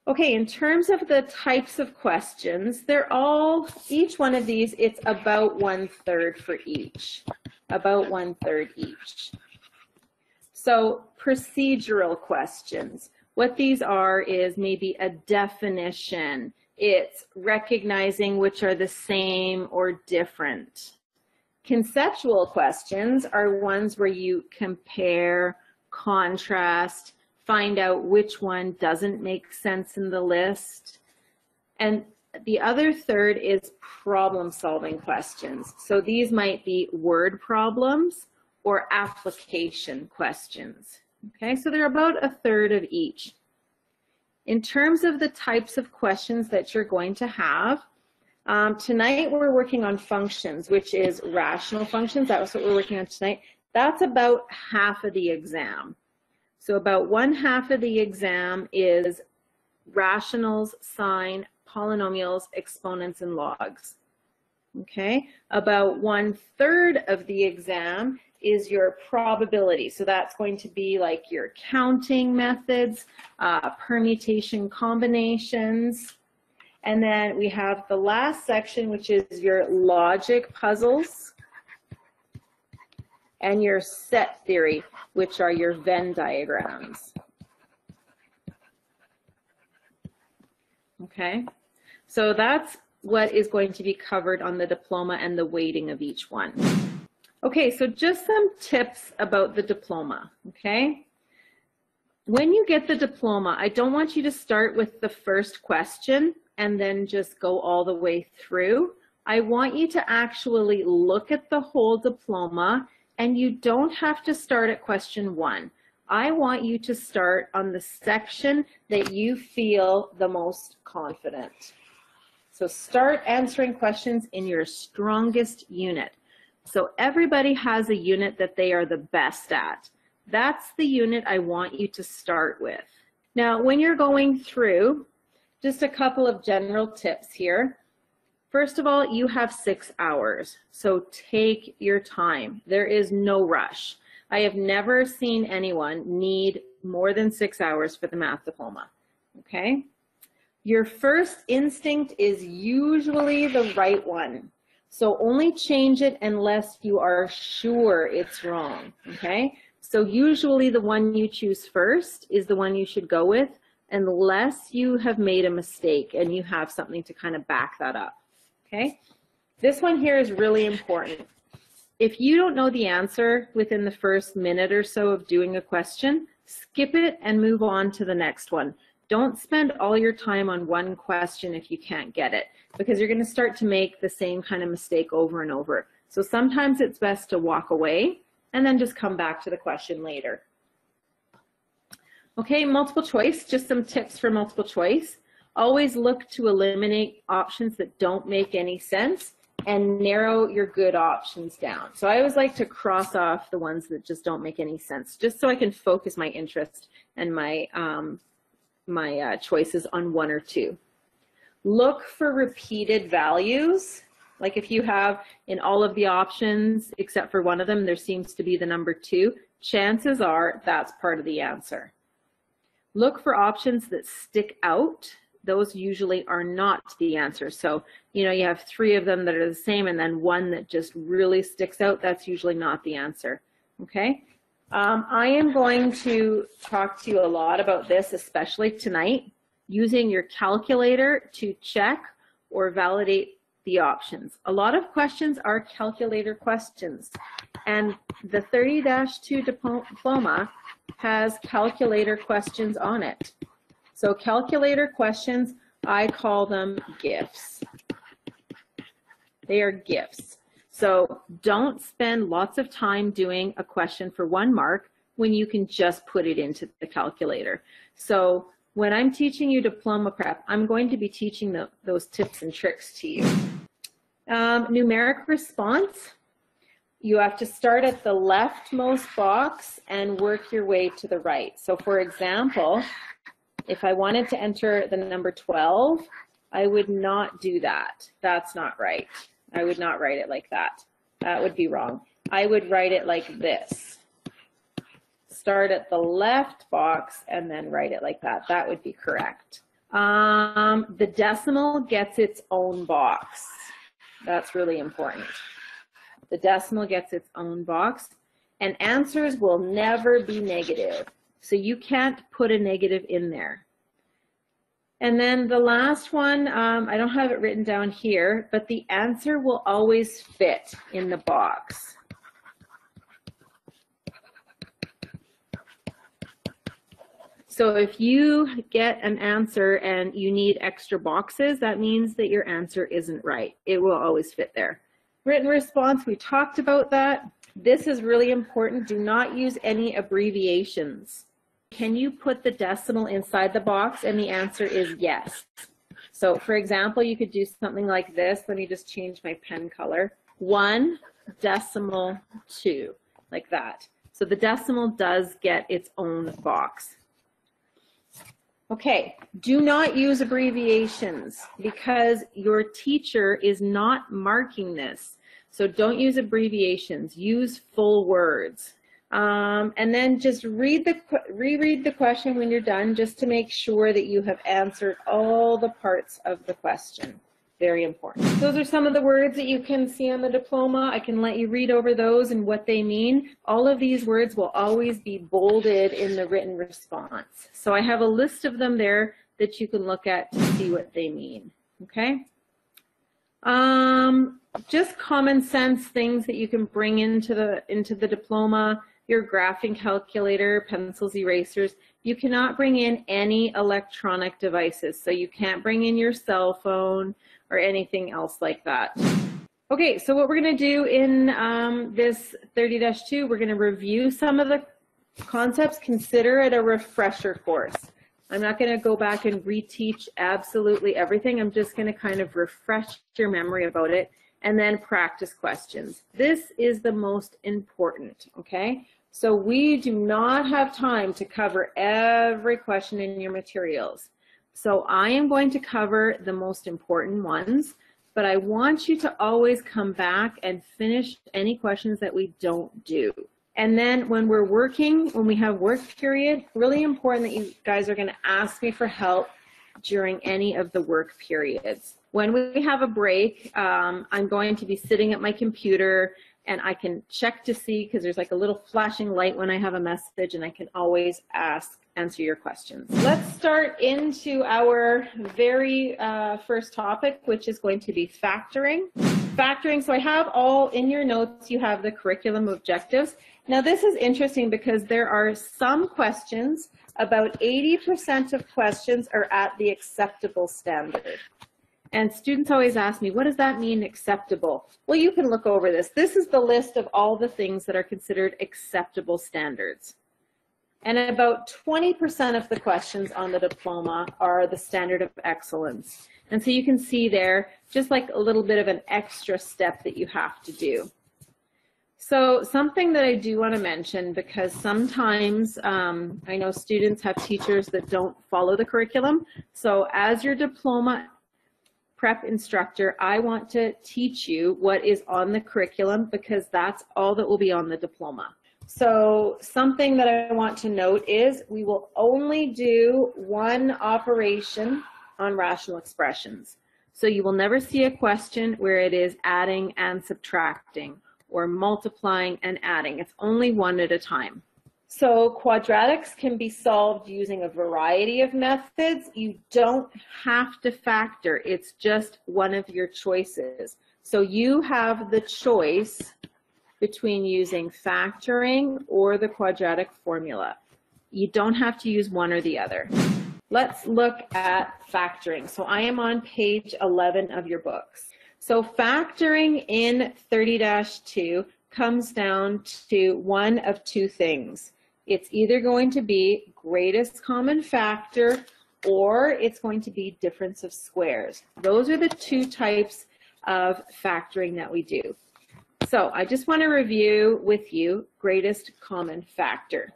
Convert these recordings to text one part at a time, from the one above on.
Okay, in terms of the types of questions, they're all, each one of these, it's about 1/3 for each, about 1/3 each. So procedural questions, what these are is maybe a definition, it's recognizing which are the same or different. Conceptual questions are ones where you compare, contrast, find out which one doesn't make sense in the list. And the other third is problem-solving questions. So these might be word problems or application questions. Okay, so they're about 1/3 of each. In terms of the types of questions that you're going to have, tonight we're working on functions, which is rational functions. That's what we're working on tonight. That's about half of the exam. So about 1/2 of the exam is rationals, sine, polynomials, exponents, and logs. Okay, about 1/3 of the exam is your probability. So that's going to be like your counting methods, permutation combinations. And then we have the last section, which is your logic puzzles and your set theory, which are your Venn diagrams. Okay, so that's what is going to be covered on the diploma and the weighting of each one. Okay, so just some tips about the diploma, okay? When you get the diploma, I don't want you to start with the first question and then just go all the way through. I want you to actually look at the whole diploma, and you don't have to start at question 1. I want you to start on the section that you feel the most confident. So start answering questions in your strongest unit. So everybody has a unit that they are the best at. That's the unit I want you to start with. Now, when you're going through, just a couple of general tips here. First of all, you have 6 hours, so take your time. There is no rush. I have never seen anyone need more than 6 hours for the math diploma, okay? Your first instinct is usually the right one, so only change it unless you are sure it's wrong, okay? So usually the one you choose first is the one you should go with, unless you have made a mistake and you have something to kind of back that up. Okay, this one here is really important. If you don't know the answer within the first minute or so of doing a question, skip it and move on to the next one. Don't spend all your time on one question if you can't get it, because you're going to start to make the same kind of mistake over and over. So sometimes it's best to walk away and then just come back to the question later. Okay, multiple choice, just some tips for multiple choice. Always look to eliminate options that don't make any sense and narrow your good options down. So I always like to cross off the ones that just don't make any sense, just so I can focus my interest and my, choices on 1 or 2. Look for repeated values. Like if you have in all of the options, except for one of them, there seems to be the number 2, chances are that's part of the answer. Look for options that stick out. Those usually are not the answer. So, you know, you have 3 of them that are the same and then one that just really sticks out. That's usually not the answer. Okay. I am going to talk to you a lot about this, especially tonight, using your calculator to check or validate the options. A lot of questions are calculator questions, and the 30-2 diploma has calculator questions on it. So calculator questions, I call them gifts. They are gifts. So don't spend lots of time doing a question for 1 mark when you can just put it into the calculator. So when I'm teaching you diploma prep, I'm going to be teaching those tips and tricks to you. Numeric response, you have to start at the leftmost box and work your way to the right. So for example, if I wanted to enter the number 12, I would not do that. That's not right. I would not write it like that. That would be wrong. I would write it like this. Start at the left box and then write it like that. That would be correct. The decimal gets its own box. That's really important. The decimal gets its own box, and answers will never be negative. So you can't put a negative in there. And then the last one, I don't have it written down here, but the answer will always fit in the box. So if you get an answer and you need extra boxes, that means that your answer isn't right. It will always fit there. Written response, we talked about that. This is really important. Do not use any abbreviations. Can you put the decimal inside the box? And the answer is yes. So for example, you could do something like this. Let me just change my pen color. 1.2, like that. So the decimal does get its own box. Okay, do not use abbreviations because your teacher is not marking this. So don't use abbreviations, use full words. And then just reread the question when you're done, just to make sure that you have answered all the parts of the question. Very important. Those are some of the words that you can see on the diploma. I can let you read over those and what they mean. All of these words will always be bolded in the written response. So I have a list of them there that you can look at to see what they mean. Okay? Just common sense things that you can bring into the diploma. Your graphing calculator, pencils, erasers. You cannot bring in any electronic devices. So you can't bring in your cell phone or anything else like that. Okay, so what we're going to do in this 30-2, we're going to review some of the concepts. Consider it a refresher course. I'm not going to go back and reteach absolutely everything. I'm just going to kind of refresh your memory about it and then practice questions. This is the most important, okay? So we do not have time to cover every question in your materials. So I am going to cover the most important ones, but I want you to always come back and finish any questions that we don't do. And then when we're working, when we have work period, really important that you guys are going to ask me for help during any of the work periods. When we have a break, I'm going to be sitting at my computer and I can check to see, because there's like a little flashing light when I have a message, and I can always answer your questions. Let's start into our very first topic, which is going to be factoring. Factoring, so I have all in your notes, you have the curriculum objectives. Now this is interesting because there are some questions, about 80% of questions are at the acceptable standard. And students always ask me, what does that mean, acceptable? Well, you can look over this. This is the list of all the things that are considered acceptable standards. And about 20% of the questions on the diploma are the standard of excellence. And so you can see there, just like a little bit of an extra step that you have to do. So something that I do want to mention, because sometimes I know students have teachers that don't follow the curriculum. So as your diploma prep instructor, I want to teach you what is on the curriculum, because that's all that will be on the diploma. So something that I want to note is we will only do one operation on rational expressions. So you will never see a question where it is adding and subtracting or multiplying and adding. It's only one at a time. So quadratics can be solved using a variety of methods. You don't have to factor. It's just one of your choices. So you have the choice between using factoring or the quadratic formula. You don't have to use one or the other. Let's look at factoring. So I am on page 11 of your books. So factoring in 30-2 comes down to one of two things. It's either going to be greatest common factor or it's going to be difference of squares. Those are the two types of factoring that we do. So I just want to review with you greatest common factor.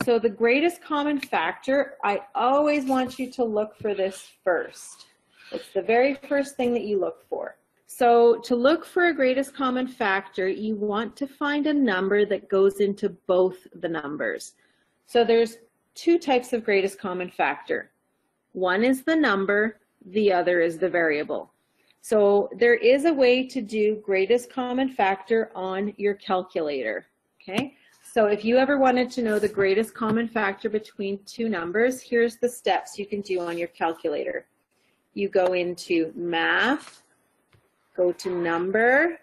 So the greatest common factor, I always want you to look for this first. It's the very first thing that you look for. So to look for a greatest common factor, you want to find a number that goes into both the numbers. So there's two types of greatest common factor. One is the number, the other is the variable. So there is a way to do greatest common factor on your calculator, okay? So if you ever wanted to know the greatest common factor between two numbers, here's the steps you can do on your calculator. You go into Math, go to Number,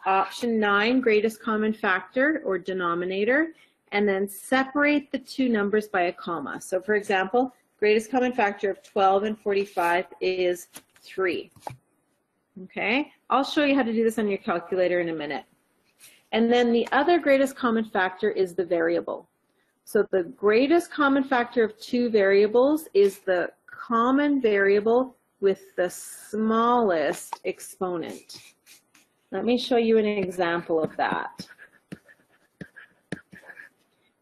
option 9, greatest common factor or denominator, and then separate the two numbers by a comma. So for example, greatest common factor of 12 and 45 is 3. Okay, I'll show you how to do this on your calculator in a minute. And then the other greatest common factor is the variable. So the greatest common factor of two variables is the common variable with the smallest exponent. Let me show you an example of that.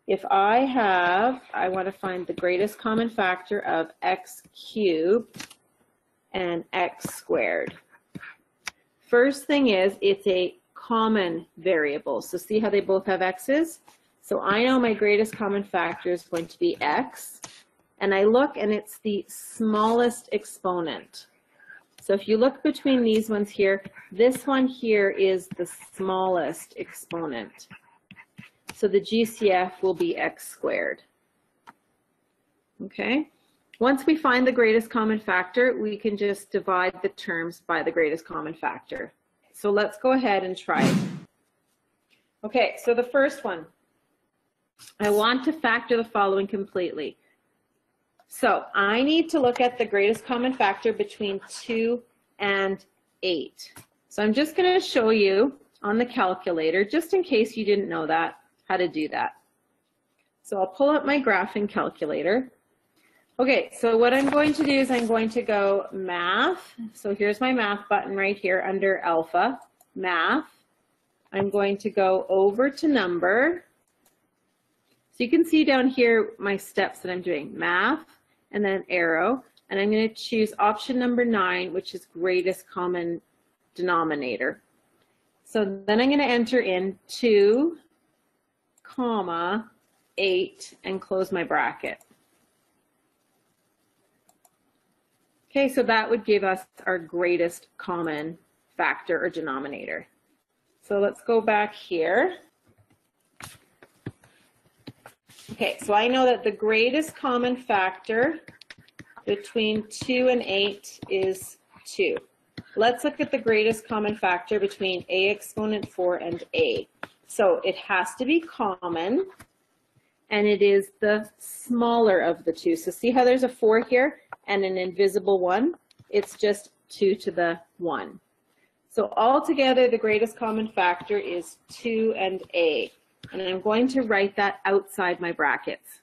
If I want to find the greatest common factor of x cubed and x squared. First thing is, it's a common variable. So see how they both have x's? So I know my greatest common factor is going to be x, and I look and it's the smallest exponent. So if you look between these ones here, this one here is the smallest exponent. So the GCF will be x squared. Okay? Once we find the greatest common factor, we can just divide the terms by the greatest common factor. So let's go ahead and try it. Okay, so the first one, I want to factor the following completely. So I need to look at the greatest common factor between 2 and 8. So I'm just going to show you on the calculator, just in case you didn't know that, how to do that. So I'll pull up my graphing calculator. Okay, so what I'm going to do is I'm going to go Math. So here's my Math button right here under Alpha, Math. I'm going to go over to Number. So you can see down here my steps that I'm doing, Math, and then arrow, and I'm going to choose option number 9, which is greatest common denominator. So then I'm going to enter in 2, 8, and close my bracket. Okay, so that would give us our greatest common factor or denominator. So let's go back here. Okay, so I know that the greatest common factor between 2 and 8 is 2. Let's look at the greatest common factor between a exponent 4 and a. So it has to be common, and it is the smaller of the two. So see how there's a 4 here and an invisible 1? It's just 2 to the 1. So altogether, the greatest common factor is 2 and a. And I'm going to write that outside my brackets.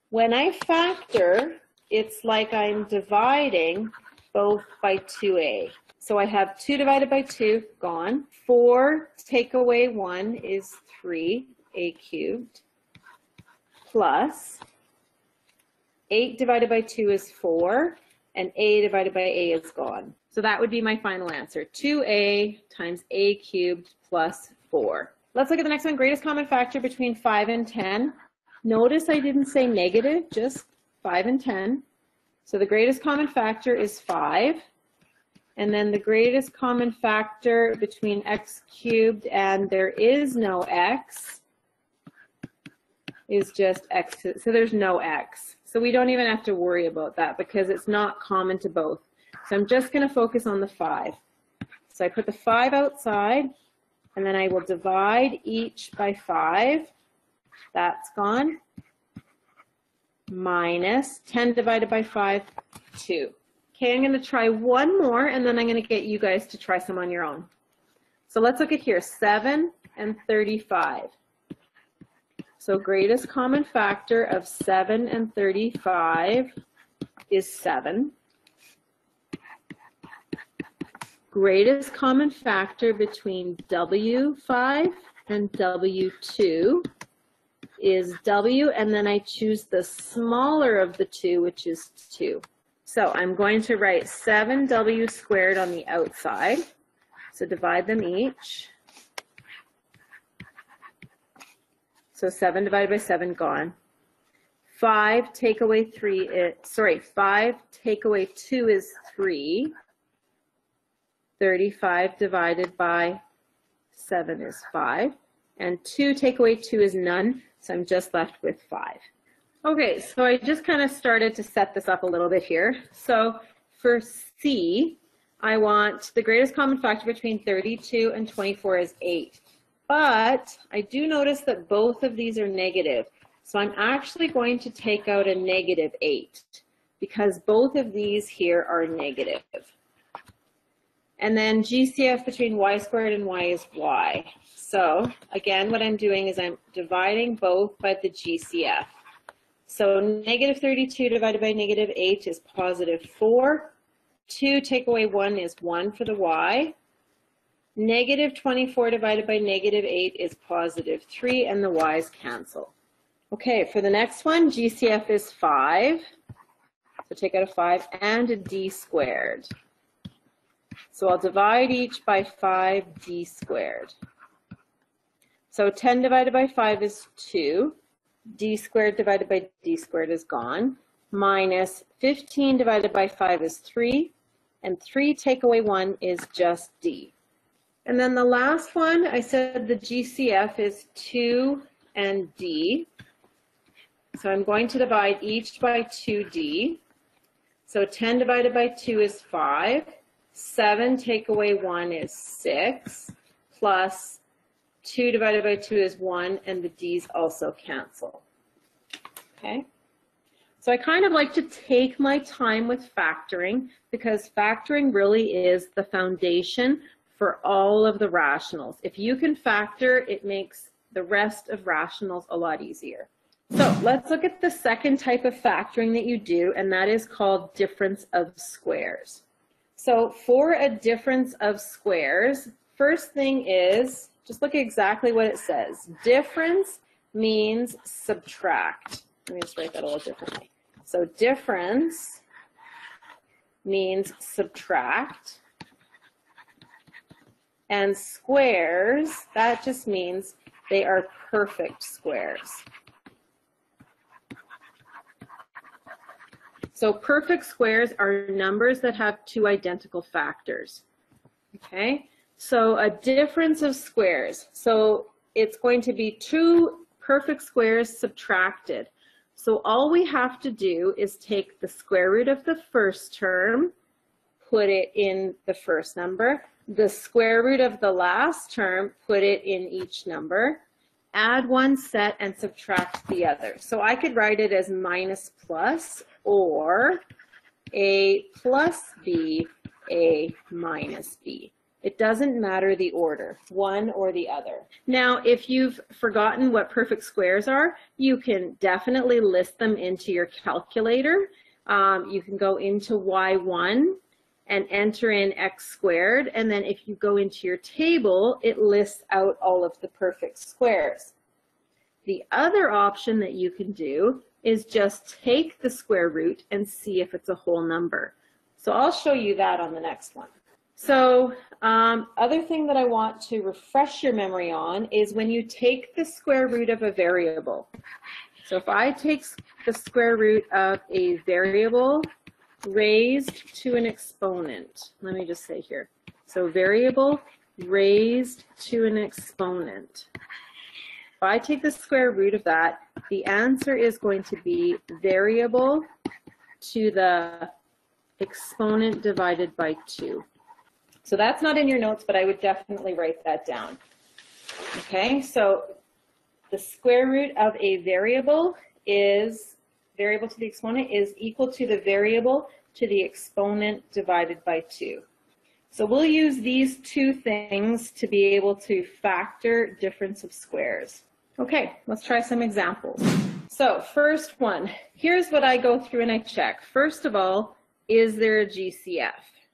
When I factor, it's like I'm dividing both by 2a. So I have 2 divided by 2, gone. 4 take away 1 is 3a cubed, plus 8 divided by 2 is 4, and a divided by a is gone. So that would be my final answer, 2a times a cubed plus 4. Let's look at the next one, greatest common factor between 5 and 10. Notice I didn't say negative, just 5 and 10. So the greatest common factor is 5. And then the greatest common factor between x cubed and there is no x is just x. So there's no x. So we don't even have to worry about that because it's not common to both. So I'm just going to focus on the 5. So I put the 5 outside, and then I will divide each by 5. That's gone. Minus 10 divided by 5, 2. Okay, I'm going to try one more, and then I'm going to get you guys to try some on your own. So let's look at here, 7 and 35. So greatest common factor of 7 and 35 is 7. Greatest common factor between W5 and W2 is W, and then I choose the smaller of the two, which is 2. So I'm going to write 7W squared on the outside. So divide them each. So 7 divided by 7, gone. 5 take away 3 is, 5 take away 2 is 3. 35 divided by 7 is 5. And 2 take away 2 is none, so I'm just left with 5. Okay, so I just kind of started to set this up a little bit here. So for C, I want the greatest common factor between 32 and 24 is 8. But I do notice that both of these are negative. So I'm actually going to take out a negative 8 because both of these here are negative. And then GCF between y squared and y is y. So again, what I'm doing is I'm dividing both by the GCF. So negative 32 divided by negative 8 is positive 4. 2 take away 1 is 1 for the y. Negative 24 divided by negative 8 is positive 3, and the y's cancel. Okay, for the next one, GCF is 5. So take out a 5 and a d squared. So I'll divide each by 5d squared. So 10 divided by 5 is 2. D squared divided by d squared is gone. Minus 15 divided by 5 is 3. And 3 take away 1 is just d. And then the last one, I said the GCF is 2 and d. So I'm going to divide each by 2d. So 10 divided by 2 is 5. 7 take away 1 is 6. Plus 2 divided by 2 is 1, and the d's also cancel. Okay? So I kind of like to take my time with factoring because factoring really is the foundation for all of the rationals. If you can factor, it makes the rest of rationals a lot easier. So let's look at the second type of factoring that you do, and that is called difference of squares. So for a difference of squares, first thing is, just look at exactly what it says. Difference means subtract. Let me just write that a little differently. So difference means subtract. And squares, that just means they are perfect squares. So perfect squares are numbers that have two identical factors. Okay, so a difference of squares. So it's going to be two perfect squares subtracted. So all we have to do is take the square root of the first term, put it in the first number, the square root of the last term, put it in each number, add one set and subtract the other. So I could write it as minus plus, or a plus b, a minus b. It doesn't matter the order, one or the other. Now, if you've forgotten what perfect squares are, you can definitely list them into your calculator. You can go into y1 and enter in x squared, and then if you go into your table, it lists out all of the perfect squares. The other option that you can do is just take the square root and see if it's a whole number. So I'll show you that on the next one. So other thing that I want to refresh your memory on is when you take the square root of a variable. So if I take the square root of a variable raised to an exponent, let me just say here. So variable raised to an exponent. If I take the square root of that, the answer is going to be variable to the exponent divided by 2. So that's not in your notes, but I would definitely write that down. Okay, so the square root of a variable is, variable to the exponent is equal to the variable to the exponent divided by 2. So we'll use these two things to be able to factor difference of squares. Okay, let's try some examples. So first one, here's what I go through and I check. First of all, is there a GCF?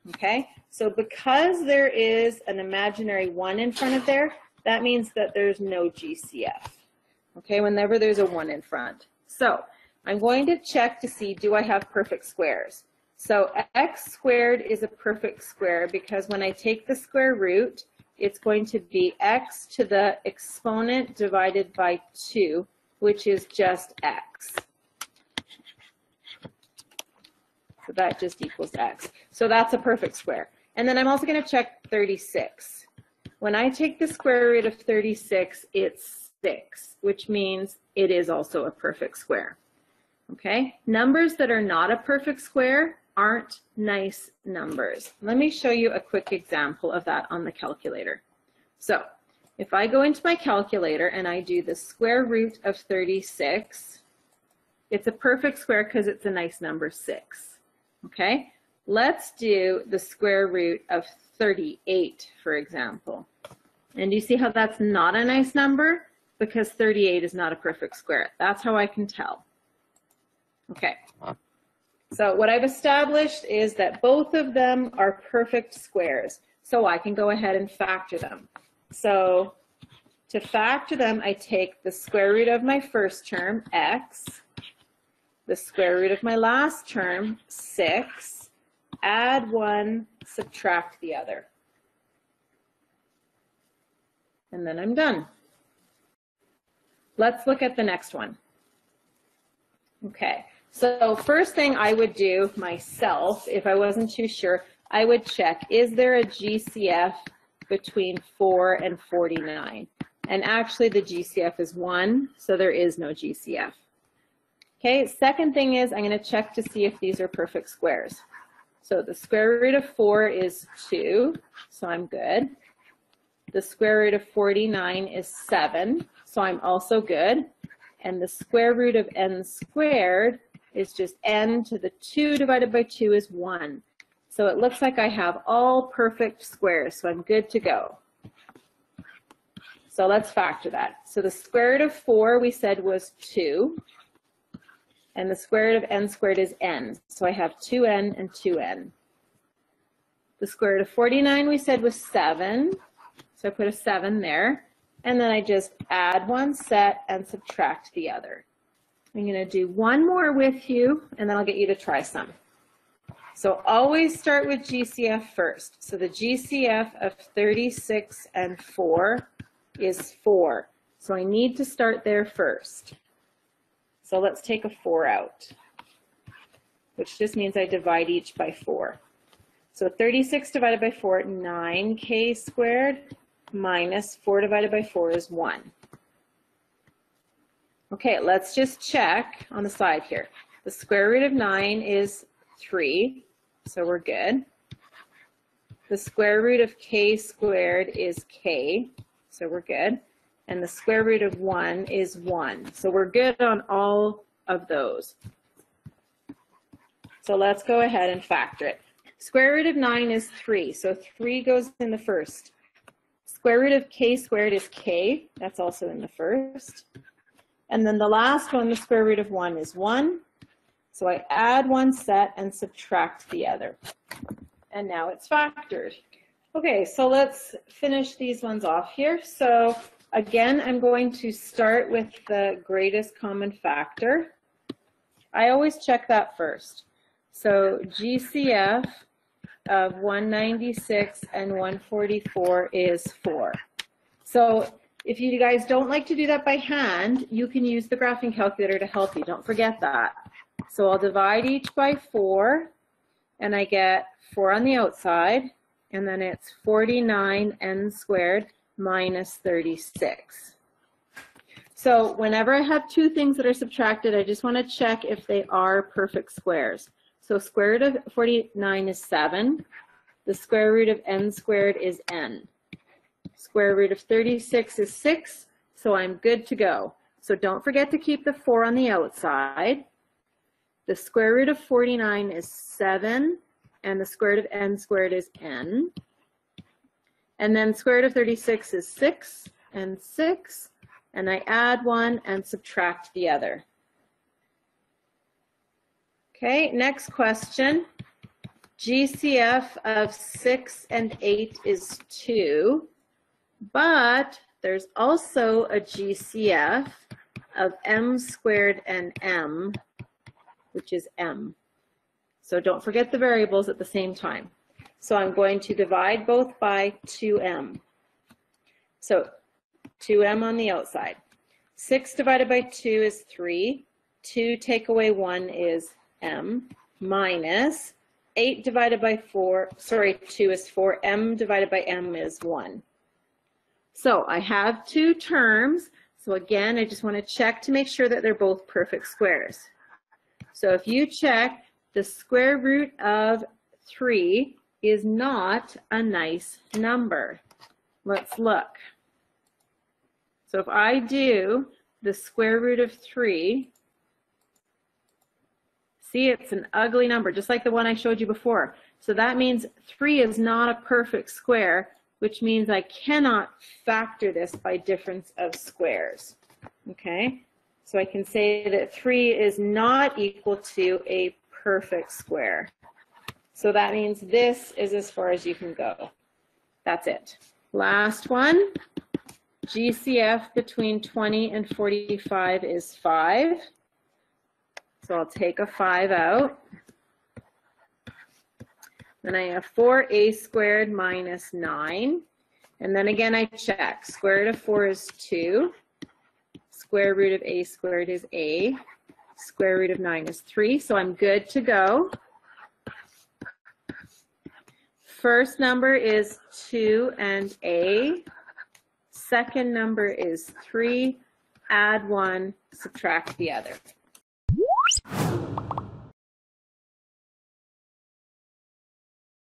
Okay, so because there is an imaginary 1 in front of there, that means that there's no GCF. Okay, whenever there's a 1 in front. So I'm going to check to see, do I have perfect squares? So x squared is a perfect square because when I take the square root, it's going to be x to the exponent divided by 2, which is just x. that just equals x. So that's a perfect square. And then I'm also going to check 36. When I take the square root of 36, it's 6, which means it is also a perfect square. Okay? Numbers that are not a perfect square aren't nice numbers. Let me show you a quick example of that on the calculator. So if I go into my calculator and I do the square root of 36, it's a perfect square because it's a nice number, 6. Okay? Let's do the square root of 38, for example. And do you see how that's not a nice number? Because 38 is not a perfect square. That's how I can tell. Okay. So what I've established is that both of them are perfect squares. So I can go ahead and factor them. So to factor them, I take the square root of my first term, x, the square root of my last term, 6, add 1, subtract the other. And then I'm done. Let's look at the next one. Okay, so first thing I would do myself, if I wasn't too sure, I would check, is there a GCF between 4 and 49? And actually the GCF is 1, so there is no GCF. Okay, second thing is I'm going to check to see if these are perfect squares. So the square root of 4 is 2, so I'm good. The square root of 49 is 7, so I'm also good. And the square root of n squared is just n to the 2 divided by 2 is 1. So it looks like I have all perfect squares, so I'm good to go. So let's factor that. So the square root of 4 we said was 2. And the square root of n squared is n. So I have 2n and 2n. The square root of 49 we said was 7. So I put a 7 there. And then I just add one set and subtract the other. I'm going to do one more with you, and then I'll get you to try some. So always start with GCF first. So the GCF of 36 and 4 is 4. So I need to start there first. So let's take a 4 out, which just means I divide each by 4. So 36 divided by 4, 9k squared, minus 4 divided by 4 is 1. Okay, let's just check on the side here. The square root of 9 is 3, so we're good. The square root of k squared is k, so we're good. And the square root of 1 is 1. So we're good on all of those. So let's go ahead and factor it. Square root of 9 is 3, so 3 goes in the first. Square root of k squared is k, that's also in the first. And then the last one, the square root of 1 is 1. So I add one set and subtract the other. And now it's factored. Okay, so let's finish these ones off here. So again, I'm going to start with the greatest common factor. I always check that first. So GCF of 196 and 144 is 4. So if you guys don't like to do that by hand, you can use the graphing calculator to help you. Don't forget that. So I'll divide each by 4, and I get 4 on the outside, and then it's 49n squared minus 36. So whenever I have two things that are subtracted, I just want to check if they are perfect squares. So square root of 49 is 7. The square root of n squared is n. Square root of 36 is 6, so I'm good to go. So don't forget to keep the 4 on the outside. The square root of 49 is 7, and the square root of n squared is n. And then square root of 36 is 6 and 6, and I add one and subtract the other. Okay, next question. GCF of 6 and 8 is 2, but there's also a GCF of m squared and m, which is m. So don't forget the variables at the same time. So I'm going to divide both by 2m. So 2m on the outside. 6 divided by 2 is 3. 2 take away 1 is m minus 8 divided by 4, sorry, 2 is 4, m divided by m is 1. So I have two terms. So again, I just want to check to make sure that they're both perfect squares. So if you check, the square root of 3 is not a nice number. Let's look. So if I do the square root of 3, see, it's an ugly number, just like the one I showed you before. So that means 3 is not a perfect square, which means I cannot factor this by difference of squares. Okay? So I can say that 3 is not equal to a perfect square. So that means this is as far as you can go. That's it. Last one. GCF between 20 and 45 is 5. So I'll take a 5 out. Then I have 4a squared minus 9. And then again I check. Square root of 4 is 2. Square root of a squared is a. Square root of 9 is 3. So I'm good to go. First number is 2 and a. Second number is 3. Add 1, subtract the other.